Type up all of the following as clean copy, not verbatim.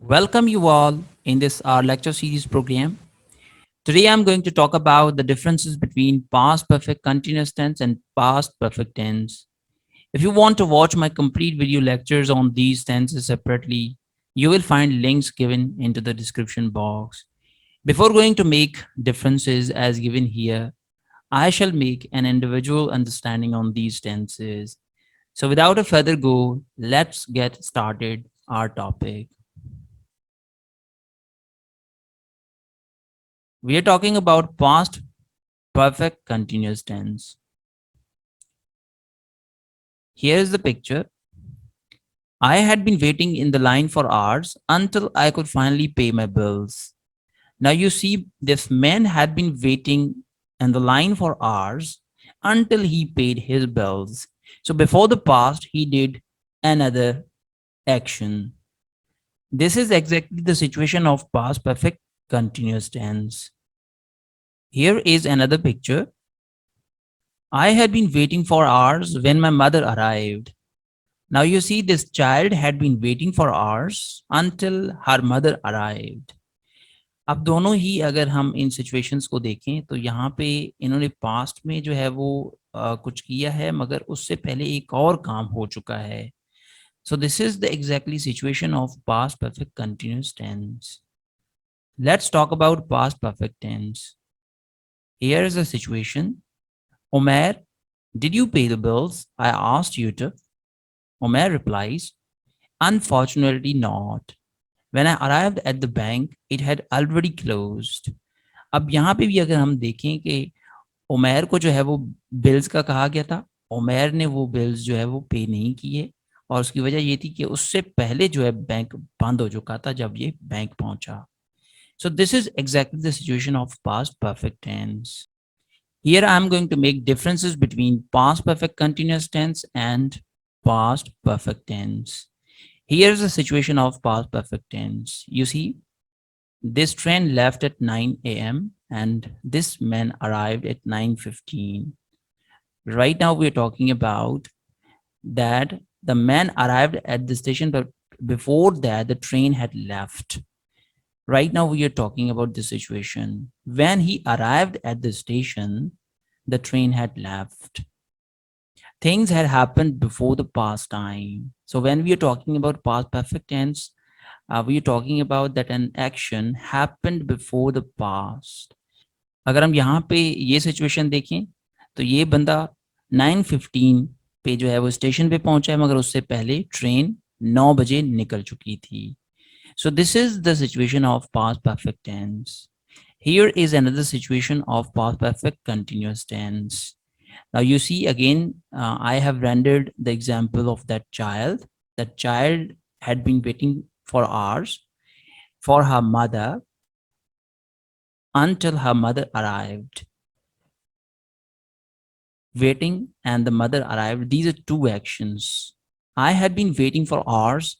Welcome you all in this our lecture series program. Today I'm going to talk about the differences between past perfect continuous tense and past perfect tense. If you want to watch my complete video lectures on these tenses separately, you will find links given into the description box. Before going to make differences as given here, I shall make an individual understanding on these tenses. So without a further go, let's get started our topic. We are talking about past perfect continuous tense. Here is the picture. I had been waiting in the line for hours until I could finally pay my bills. Now you see, this man had been waiting in the line for hours until he paid his bills. So before the past, he did another action. This is exactly the situation of past perfect continuous tense. Here is another picture. I had been waiting for hours when my mother arrived. Now you see, this child had been waiting for hours until her mother arrived. अब दोनों ही अगर हम इन situations को देखें तो यहाँ पे इन्होंने पास्ट में जो है वो कुछ किया है मगर उससे पहले एक और काम हो चुका है. So this is the exactly situation of past perfect continuous tense. Let's talk about past perfect tense. Here is a situation. Omer, did you pay the bills? I asked you to. Omer replies, unfortunately not. When I arrived at the bank, it had already closed. अब यहाँ पे भी अगर हम देखें कि उमैर को जो है वो बिल्स का कहा गया था, उमैर ने वो बिल्स जो है वो पे नहीं किए और उसकी वजह ये थी कि उससे पहले जो है बैंक बंद हो चुका था जब ये बैंक पहुंचा. So this is exactly the situation of past perfect tense. Here I am going to make differences between past perfect continuous tense and past perfect tense. Here's the situation of past perfect tense. You see, this train left at 9 a.m. and this man arrived at 9:15. Right now we're talking about that the man arrived at the station, but before that the train had left. Right now we are talking about the situation. When he arrived at the station, the train had left. Things had happened before the past time. So when we are talking about past perfect tense, we are talking about that an action happened before the past. अगर हम यहाँ पे ये situation देखें तो ये बंदा 9:15 पे जो है वो स्टेशन पे पहुंचा है मगर उससे पहले ट्रेन 9 बजे निकल चुकी थी. So this is the situation of past perfect tense. Here is another situation of past perfect continuous tense. Now you see again, I have rendered the example of that child. That child had been waiting for hours for her mother until her mother arrived. Waiting and the mother arrived. These are two actions. I had been waiting for hours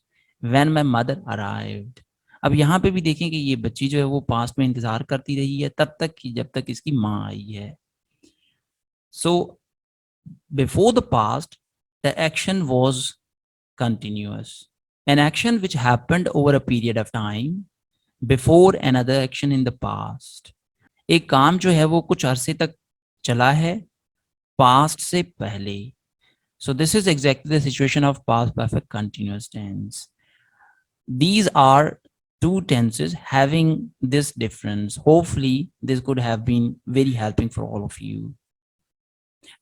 when my mother arrived. अब यहाँ पे भी देखें कि ये बच्ची जो है वो पास्ट में इंतजार करती रही है तब तक कि जब तक इसकी माँ आई है. So before the past, the action was continuous. An action which happened over a period of time before another action in the past. एक काम जो है वो कुछ अरसे तक चला है past से पहले. So this is exactly the situation of past perfect continuous tense. These are two tenses having this difference. Hopefully this could have been very helping for all of you.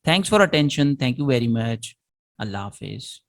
Thanks for attention. Thank you very much. Allah Hafiz.